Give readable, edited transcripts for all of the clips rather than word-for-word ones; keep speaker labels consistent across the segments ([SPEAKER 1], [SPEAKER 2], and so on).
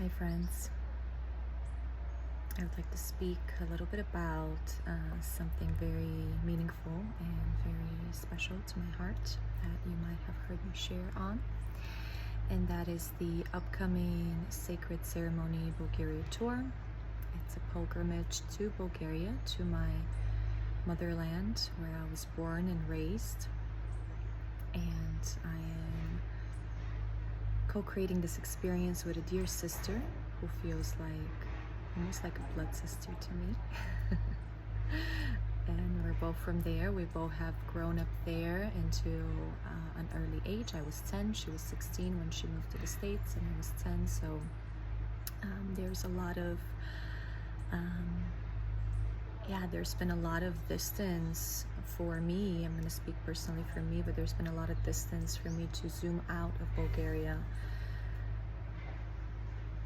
[SPEAKER 1] Hi friends, I would like to speak a little bit about something very meaningful and very special to my heart that you might have heard me share on, and that is the upcoming Sacred Ceremony Bulgaria Tour. It's a pilgrimage to Bulgaria, to my motherland where I was born and raised, and I am co-creating this experience with a dear sister who feels like almost like a blood sister to me. And we're both from there. We both have grown up there until an early age. I was 10, she was 16 when she moved to the States, and I was 10. So there's a lot of there's been a lot of distance for me. I'm going to speak personally for me, but there's been a lot of distance for me to zoom out of Bulgaria,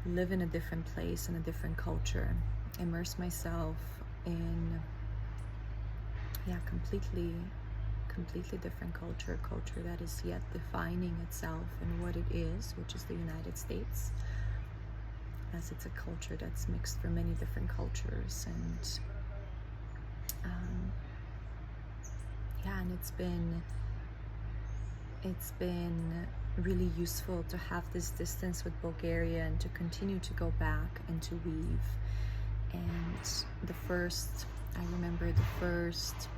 [SPEAKER 1] live in a different place, in a different culture, immerse myself in completely different culture that is yet defining itself in what it is, which is the United States, as it's a culture that's mixed from many different cultures. And and it's been really useful to have this distance with Bulgaria and to continue to go back and to weave. And I remember the first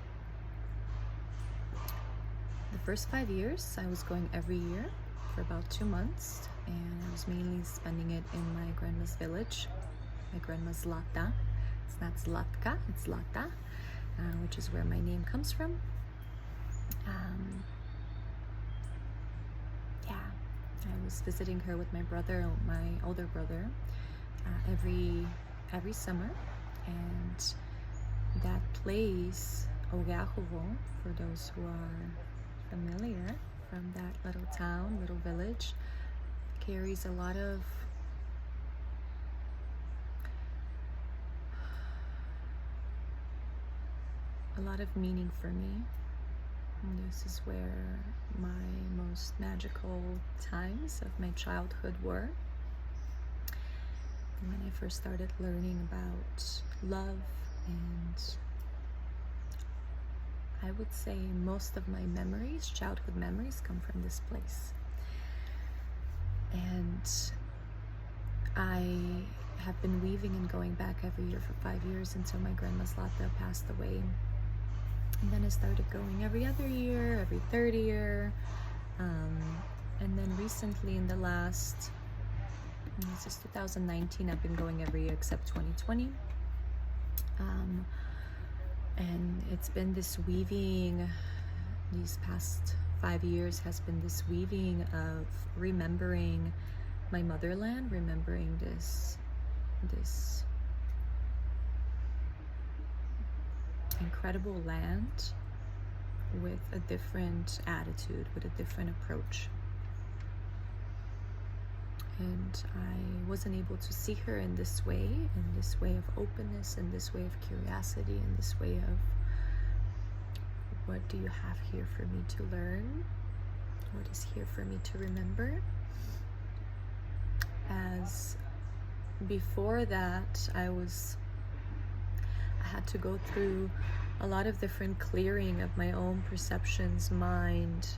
[SPEAKER 1] 5 years I was going every year for about 2 months, and I was mainly spending it in my grandma's village, my grandma's Zlatka. It's not Zlatka, it's Zlata, which is where my name comes from. I was visiting her with my brother, my older brother, every summer, and that place, Ogahovo, for those who are familiar from that little town, little village, carries a lot of meaning for me. And this is where my most magical times of my childhood were. When I first started learning about love, and I would say most of my memories, childhood memories, come from this place. And I have been weaving and going back every year for 5 years until my grandma Zlatka passed away. And then I started going every other year, every third year. And then recently, in the last, this is 2019, I've been going every year except 2020. And it's been this weaving, these past 5 years has been this weaving of remembering my motherland, remembering this incredible land with a different attitude, with a different approach. And I wasn't able to see her in this way of openness, in this way of curiosity, in this way of, what do you have here for me to learn? What is here for me to remember? As before that, I had to go through a lot of different clearing of my own perceptions, mind,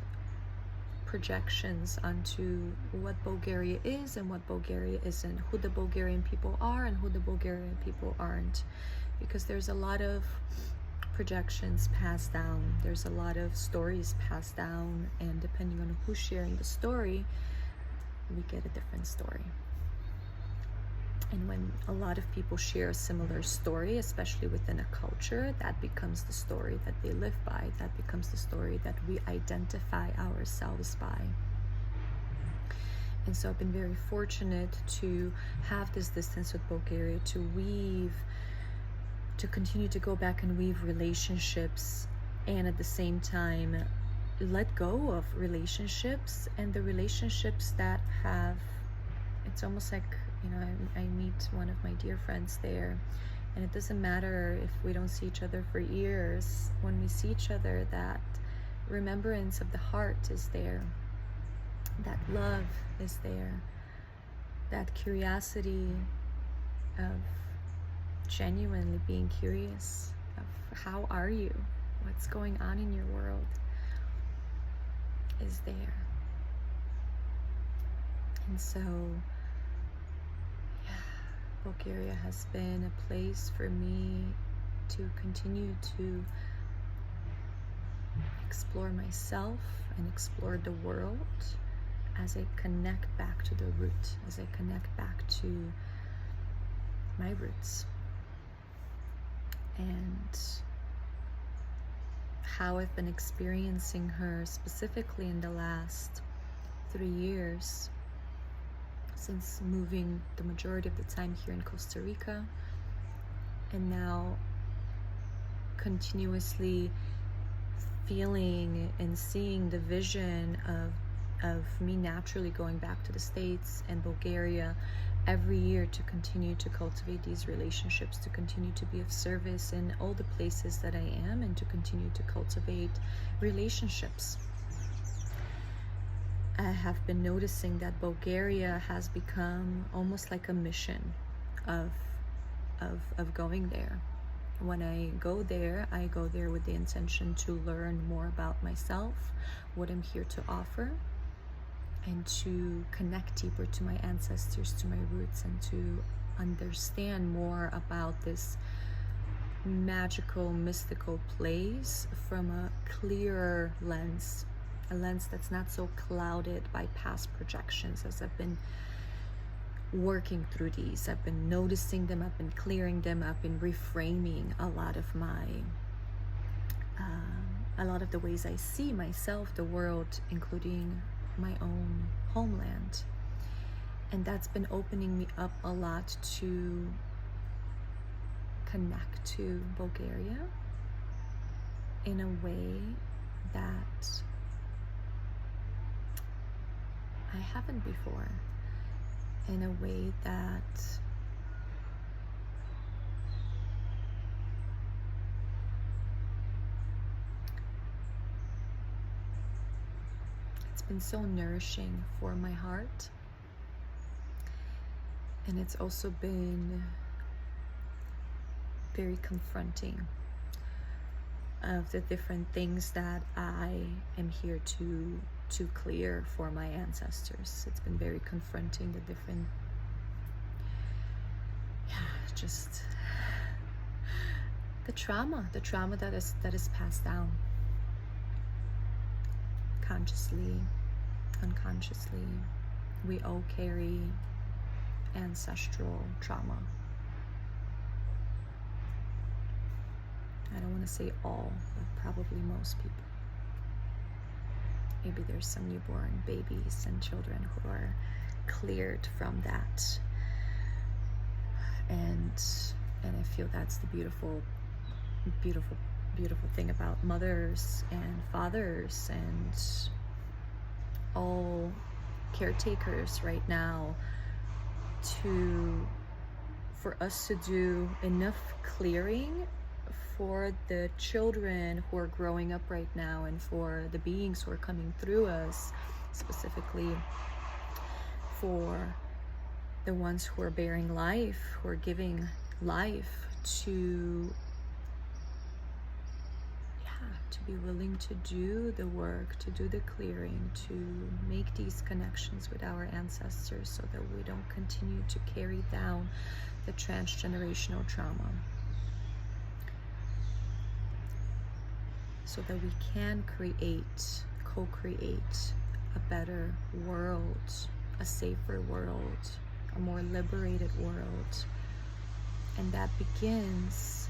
[SPEAKER 1] projections onto what Bulgaria is and what Bulgaria isn't, who the Bulgarian people are and who the Bulgarian people aren't, because there's a lot of projections passed down, there's a lot of stories passed down, and depending on who's sharing the story, we get a different story. And when a lot of people share a similar story, especially within a culture, that becomes the story that they live by. That becomes the story that we identify ourselves by. And so I've been very fortunate to have this distance with Bulgaria, to weave, to continue to go back and weave relationships, and at the same time let go of relationships, and the relationships that have, it's almost like, I meet one of my dear friends there, and it doesn't matter if we don't see each other for years. When we see each other, that remembrance of the heart is there, that love is there, that curiosity of genuinely being curious of how are you, what's going on in your world, is there. And so, yeah, Bulgaria has been a place for me to continue to explore myself and explore the world as I connect back to the root, as I connect back to my roots. And how I've been experiencing her specifically in the last 3 years, since moving the majority of the time here in Costa Rica, and now continuously feeling and seeing the vision of me naturally going back to the States and Bulgaria every year to continue to cultivate these relationships, to continue to be of service in all the places that I am, and to continue to cultivate relationships. I have been noticing that Bulgaria has become almost like a mission of going there. When I go there with the intention to learn more about myself, what I'm here to offer, and to connect deeper to my ancestors, to my roots, and to understand more about this magical, mystical place from a clearer lens, a lens that's not so clouded by past projections. As I've been working through these, I've been noticing them, I've been clearing them, I've been reframing a lot of the ways I see myself, the world, including my own homeland. And that's been opening me up a lot to connect to Bulgaria in a way that I haven't before, in a way that it's been so nourishing for my heart. And it's also been very confronting of the different things that I am here to clear for my ancestors. It's been very confronting, the different, just the trauma that is passed down consciously, unconsciously. We all carry ancestral trauma. I don't want to say all, but probably most people. Maybe there's some newborn babies and children who are cleared from that. And I feel that's the beautiful thing about mothers and fathers and all caretakers right now, for us to do enough clearing for the children who are growing up right now, and for the beings who are coming through us, specifically for the ones who are bearing life, who are giving life, to be willing to do the work, to do the clearing, to make these connections with our ancestors so that we don't continue to carry down the transgenerational trauma, so that we can co-create a better world, a safer world, a more liberated world. And that begins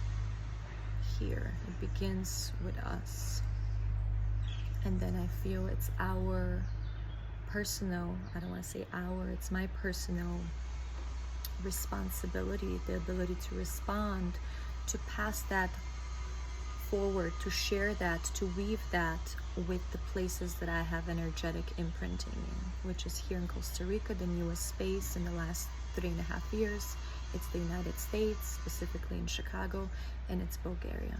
[SPEAKER 1] here. It begins with us. And then I feel it's our personal, I don't want to say our, it's my personal responsibility, the ability to respond, to pass that forward, to share that, to weave that with the places that I have energetic imprinting in, which is here in Costa Rica, the newest space in the last 3.5 years. It's the United States, specifically in Chicago, and it's Bulgaria.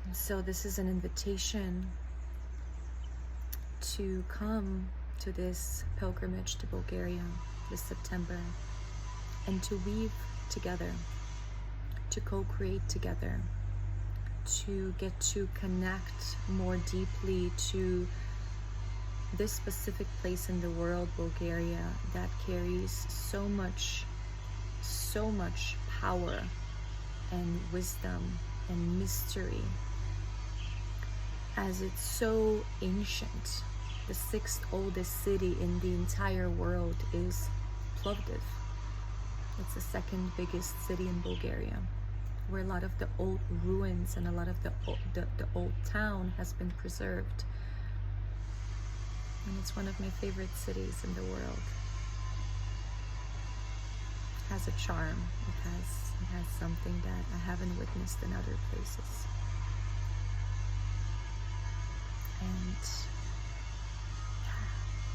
[SPEAKER 1] And so this is an invitation to come to this pilgrimage to Bulgaria this September, and to weave together, to co-create together, to get to connect more deeply to this specific place in the world, Bulgaria, that carries so much power and wisdom and mystery, as it's so ancient. The 6th oldest city in the entire world is Plovdiv. It's the 2nd biggest city in Bulgaria, where a lot of the old ruins and a lot of the old town has been preserved. And it's one of my favorite cities in the world. It has a charm. It has something that I haven't witnessed in other places. And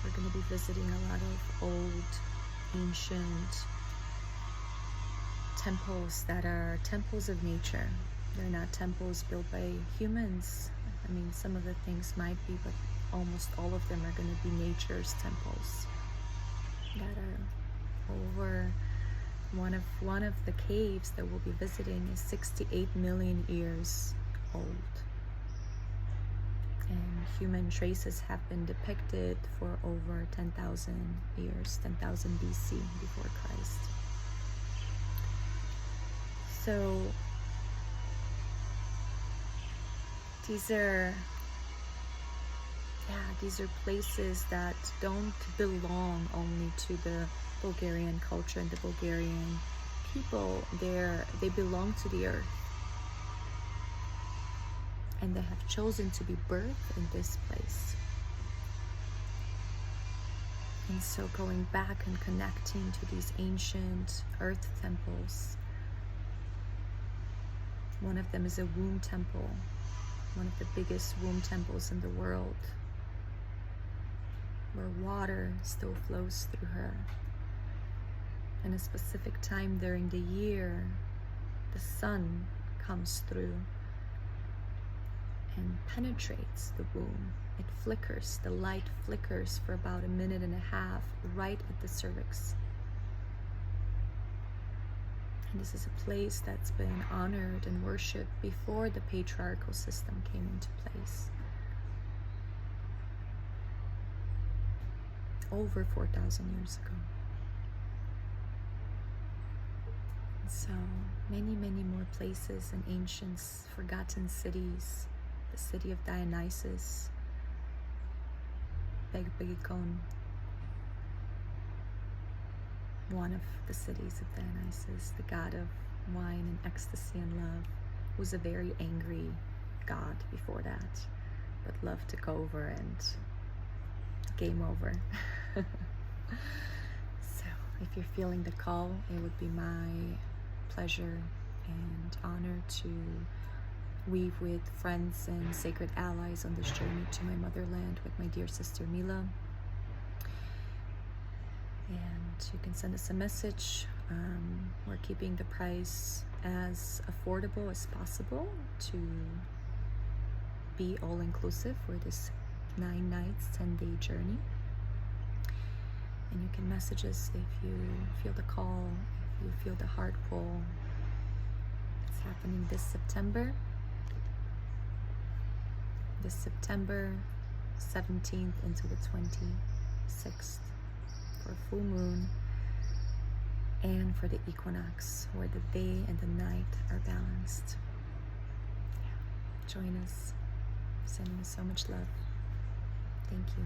[SPEAKER 1] we're going to be visiting a lot of old, ancient temples that are temples of nature. They're not temples built by humans. I mean, some of the things might be, but almost all of them are going to be nature's temples that are over. One of the caves that we'll be visiting is 68 million years old, and human traces have been depicted for over 10,000 years, 10,000 BC, before Christ. So these are places that don't belong only to the Bulgarian culture and the Bulgarian people. They belong to the earth, and they have chosen to be birthed in this place. And so going back and connecting to these ancient earth temples. One of them is a womb temple, one of the biggest womb temples in the world, where water still flows through her. In a specific time during the year, the sun comes through and penetrates the womb. It flickers, the light flickers for about 1.5 minutes right at the cervix. And this is a place that's been honored and worshipped before the patriarchal system came into place. Over 4,000 years ago. And so many more places and ancient forgotten cities. The city of Dionysus, Begbegikon, one of the cities of Dionysus, the god of wine and ecstasy and love, was a very angry god before that, but loved to go over and game over. So if you're feeling the call, it would be my pleasure and honor to weave with friends and sacred allies on this journey to my motherland with my dear sister Mila. And you can send us a message. We're keeping the price as affordable as possible to be all-inclusive for this 9 nights, 10-day journey. And you can message us if you feel the call, if you feel the heart pull. It's happening this September 17th into the 26th, for a full moon and for the equinox, where the day and the night are balanced. Join us. Sending you so much love. Thank you.